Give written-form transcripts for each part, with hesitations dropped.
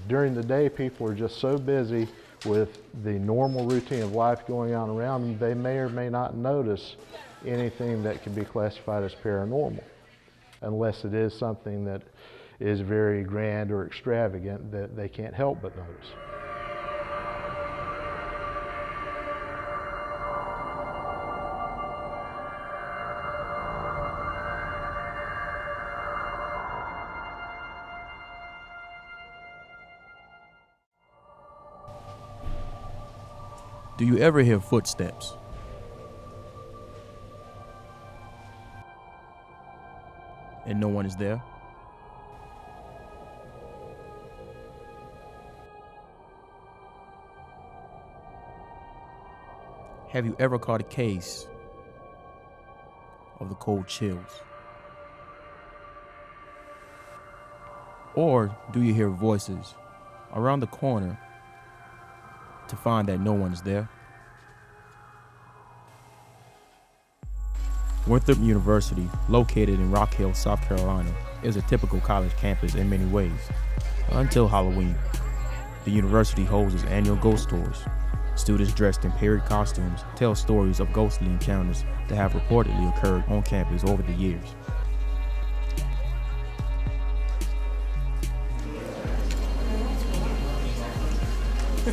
During the day, people are just so busy with the normal routine of life going on around them, they may or may not notice anything that can be classified as paranormal, unless it is something that is very grand or extravagant that they can't help but notice. Do you ever hear footsteps? And no one is there? Have you ever caught a case of the cold chills? Or do you hear voices around the corner to find that no one is there? Winthrop University, located in Rock Hill, South Carolina, is a typical college campus in many ways. Until Halloween, the university holds its annual ghost tours. Students dressed in period costumes tell stories of ghostly encounters that have reportedly occurred on campus over the years.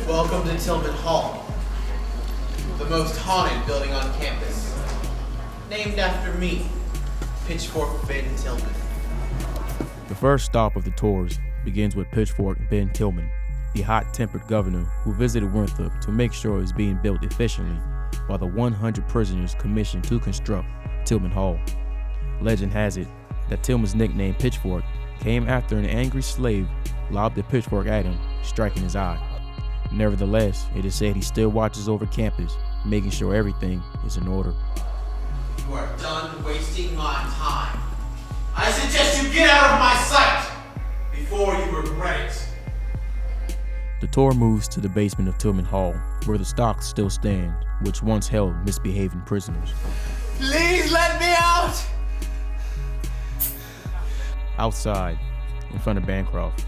Welcome to Tillman Hall, the most haunted building on campus. Named after me, Pitchfork Ben Tillman. The first stop of the tours begins with Pitchfork Ben Tillman, the hot-tempered governor who visited Winthrop to make sure it was being built efficiently by the 100 prisoners commissioned to construct Tillman Hall. Legend has it that Tillman's nickname Pitchfork came after an angry slave lobbed a pitchfork at him, striking his eye. Nevertheless, it is said he still watches over campus, making sure everything is in order. You are done wasting my time. I suggest you get out of my sight before you regret it. The tour moves to the basement of Tillman Hall, where the stocks still stand, which once held misbehaving prisoners. Please let me out! Outside, in front of Bancroft,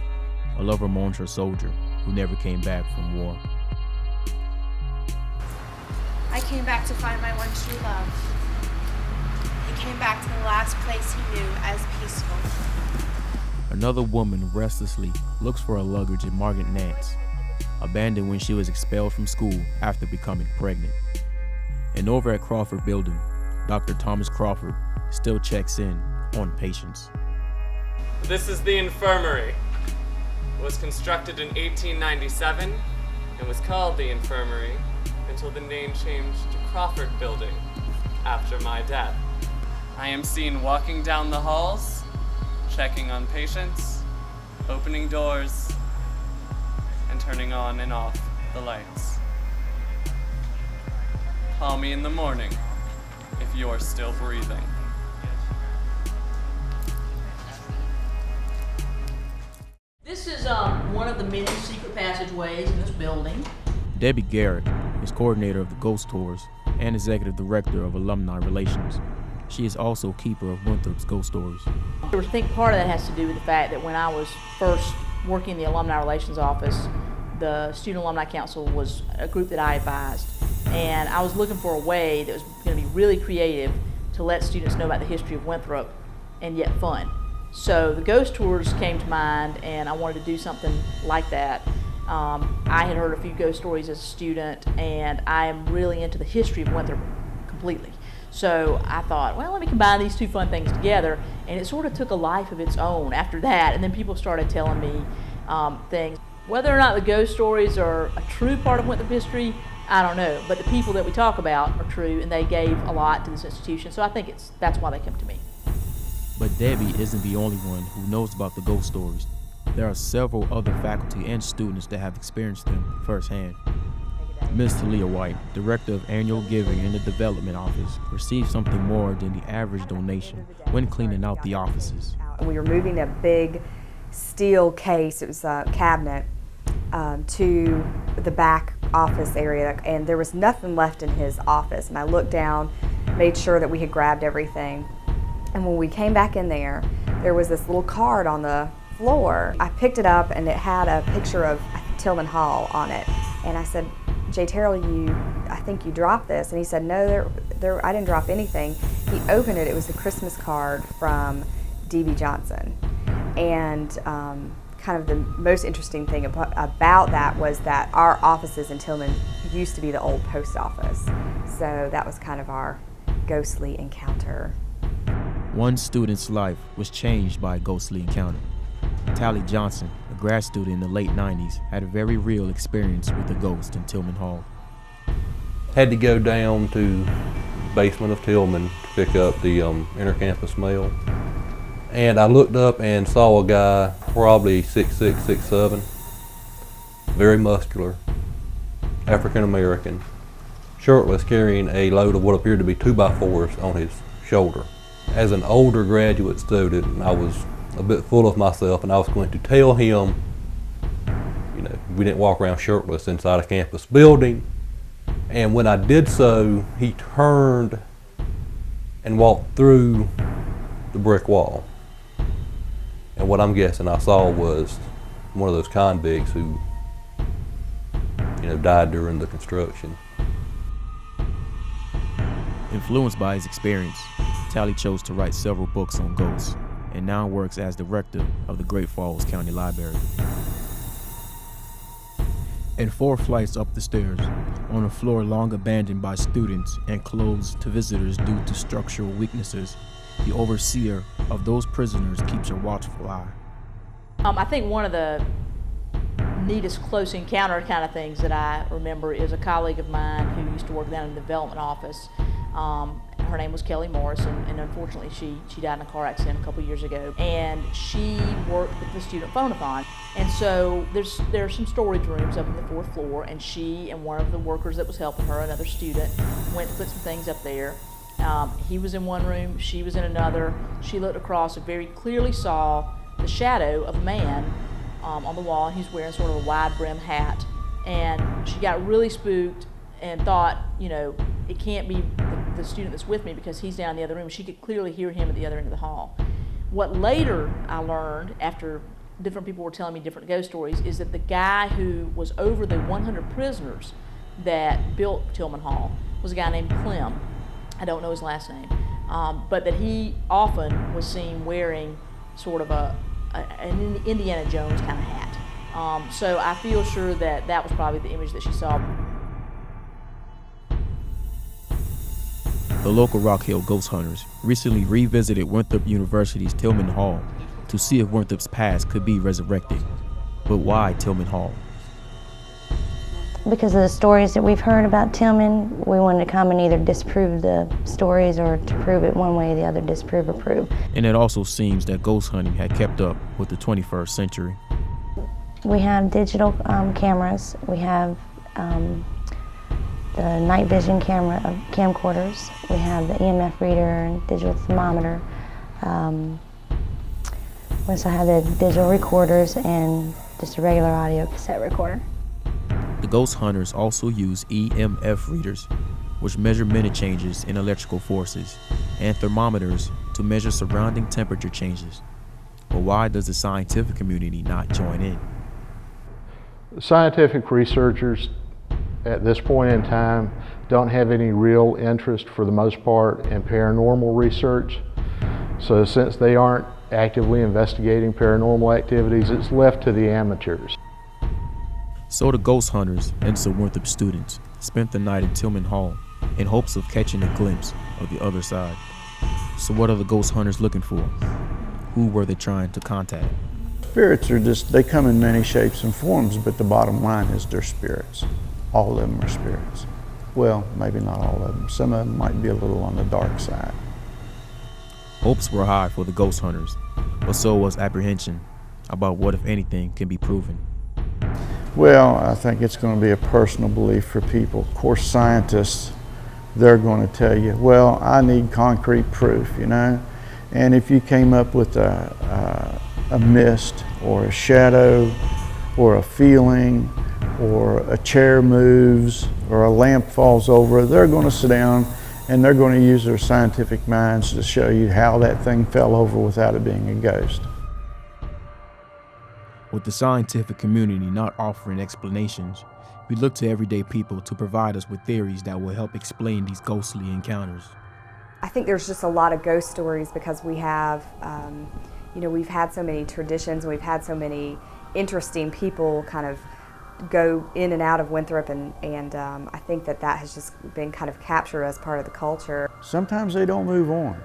a lover mourns her soldier who never came back from war. I came back to find my one true love. He came back to the last place he knew as peaceful. Another woman restlessly looks for her luggage in Margaret Nance, abandoned when she was expelled from school after becoming pregnant. And over at Crawford Building, Dr. Thomas Crawford still checks in on patients. This is the infirmary. It was constructed in 1897 and was called the infirmary until the name changed to Crawford Building after my death. I am seen walking down the halls, checking on patients, opening doors, and turning on and off the lights. Call me in the morning if you're still breathing. This is one of the many secret passageways in this building. Debbie Garrett is coordinator of the Ghost Tours and executive director of alumni relations. She is also keeper of Winthrop's Ghost Stories. I think part of that has to do with the fact that when I was first working in the alumni relations office, the Student Alumni Council was a group that I advised. And I was looking for a way that was going to be really creative to let students know about the history of Winthrop and yet fun. So the ghost tours came to mind, and I wanted to do something like that. I had heard a few ghost stories as a student, and I am really into the history of Winthrop completely. So I thought, well, let me combine these two fun things together, and it sort of took a life of its own after that, and then people started telling me things. Whether or not the ghost stories are a true part of Winthrop history, I don't know, but the people that we talk about are true, and they gave a lot to this institution, so I think that's why they come to me. But Debbie isn't the only one who knows about the ghost stories. There are several other faculty and students that have experienced them firsthand. Ms. Talia White, Director of Annual Giving in the Development Office, received something more than the average donation when cleaning out the offices. We were moving a big steel case, it was a cabinet, to the back office area, and there was nothing left in his office. And I looked down, made sure that we had grabbed everything. And when we came back in there, there was this little card on the floor. I picked it up and it had a picture of Tillman Hall on it. And I said, Jay Terrell, I think you dropped this. And he said, no, I didn't drop anything. He opened it, it was a Christmas card from D.B. Johnson. And kind of the most interesting thing about that was that our offices in Tillman used to be the old post office. So that was kind of our ghostly encounter. One student's life was changed by a ghostly encounter. Tally Johnson, a grad student in the late 90s, had a very real experience with a ghost in Tillman Hall. Had to go down to the basement of Tillman to pick up the intercampus mail. And I looked up and saw a guy, probably 6'6", 6'7", very muscular, African American, shirtless, carrying a load of what appeared to be 2x4s on his shoulder. As an older graduate student, I was a bit full of myself, and I was going to tell him, you know, we didn't walk around shirtless inside a campus building. And when I did so, he turned and walked through the brick wall. And what I'm guessing I saw was one of those convicts who, you know, died during the construction. Influenced by his experience, Tally chose to write several books on ghosts and now works as director of the Great Falls County Library. And 4 flights up the stairs, on a floor long abandoned by students and closed to visitors due to structural weaknesses, the overseer of those prisoners keeps a watchful eye. I think one of the neatest close encounter kind of things that I remember is a colleague of mine who used to work down in the development office. Her name was Kelly Morrison, and unfortunately she died in a car accident a couple years ago. And she worked with the student phonathon. And so there are some storage rooms up on the 4th floor, and she and one of the workers that was helping her, another student, went to put some things up there. He was in one room, she was in another. She looked across and very clearly saw the shadow of a man on the wall, and he's wearing sort of a wide brim hat. And she got really spooked and thought, you know, it can't be the student that's with me because he's down in the other room. She could clearly hear him at the other end of the hall. What later I learned, after different people were telling me different ghost stories, is that the guy who was over the 100 prisoners that built Tillman Hall was a guy named Clem. I don't know his last name, but that he often was seen wearing sort of an Indiana Jones kind of hat. So I feel sure that that was probably the image that she saw. The local Rock Hill ghost hunters recently revisited Winthrop University's Tillman Hall to see if Winthrop's past could be resurrected. But why Tillman Hall? Because of the stories that we've heard about Tillman, we wanted to come and either disprove the stories or to prove it one way or the other, disprove or prove. And it also seems that ghost hunting had kept up with the 21st century. We have digital cameras. We have the night vision camera of camcorders. We have the EMF reader and digital thermometer. We also have the digital recorders and just a regular audio cassette recorder. The ghost hunters also use EMF readers, which measure minute changes in electrical forces, and thermometers to measure surrounding temperature changes. But why does the scientific community not join in? Scientific researchers at this point in time don't have any real interest, for the most part, in paranormal research. So since they aren't actively investigating paranormal activities, it's left to the amateurs. So the ghost hunters and some Winthrop students spent the night in Tillman Hall in hopes of catching a glimpse of the other side. So what are the ghost hunters looking for? Who were they trying to contact? Spirits are just, they come in many shapes and forms, but the bottom line is they're spirits. All of them are spirits. Well, maybe not all of them. Some of them might be a little on the dark side. Hopes were high for the ghost hunters, but so was apprehension about what, if anything, can be proven. Well, I think it's going to be a personal belief for people. Of course, scientists, they're going to tell you, well, I need concrete proof, you know? And if you came up with a mist or a shadow or a feeling or a chair moves or a lamp falls over, they're going to sit down and they're going to use their scientific minds to show you how that thing fell over without it being a ghost. With the scientific community not offering explanations, we look to everyday people to provide us with theories that will help explain these ghostly encounters. I think there's just a lot of ghost stories because we have, we've had so many traditions, and we've had so many interesting people kind of go in and out of Winthrop, and I think that has just been kind of captured as part of the culture. Sometimes they don't move on.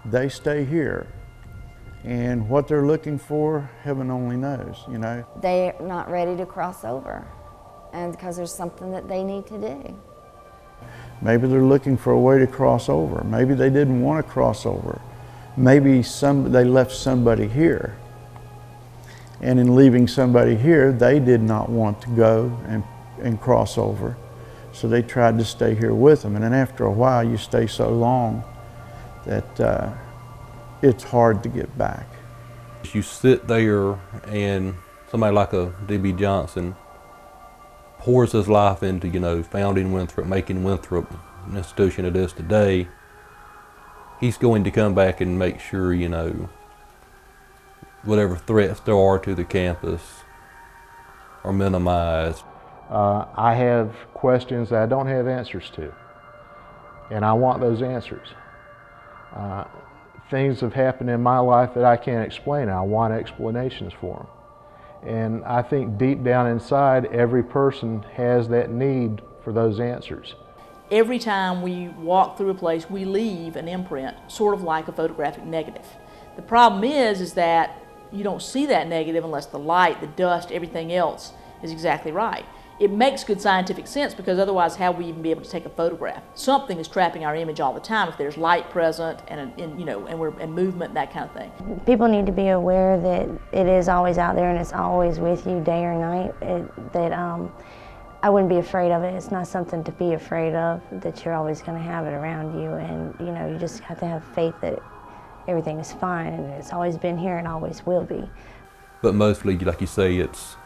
They stay here. And what they're looking for, heaven only knows, you know. They're not ready to cross over, and because there's something that they need to do. Maybe they're looking for a way to cross over. Maybe they didn't want to cross over. Maybe they left somebody here. And in leaving somebody here, they did not want to go and cross over. So they tried to stay here with them. And then after a while, you stay so long that it's hard to get back. You sit there and somebody like a D.B. Johnson pours his life into, founding Winthrop, making Winthrop an institution it is today. He's going to come back and make sure, whatever threats there are to the campus are minimized. I have questions that I don't have answers to, and I want those answers. Things have happened in my life that I can't explain. I want explanations for them. And I think deep down inside, every person has that need for those answers. Every time we walk through a place, we leave an imprint, sort of like a photographic negative. The problem is that you don't see that negative unless the light, the dust, everything else is exactly right. It makes good scientific sense because otherwise how would we even be able to take a photograph? Something is trapping our image all the time if there's light present and movement and that kind of thing. People need to be aware that it is always out there and it's always with you day or night. I wouldn't be afraid of it. It's not something to be afraid of, that you're always going to have it around you, and you just have to have faith that everything is fine and it's always been here and always will be. But mostly, like you say, it's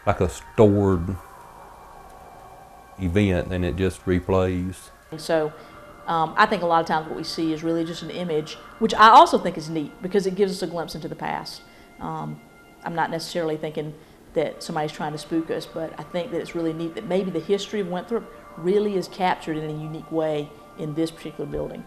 like a stored event and it just replays. So I think a lot of times what we see is really just an image, which I also think is neat because it gives us a glimpse into the past. I'm not necessarily thinking that somebody's trying to spook us, but I think that it's really neat that maybe the history of Winthrop really is captured in a unique way in this particular building.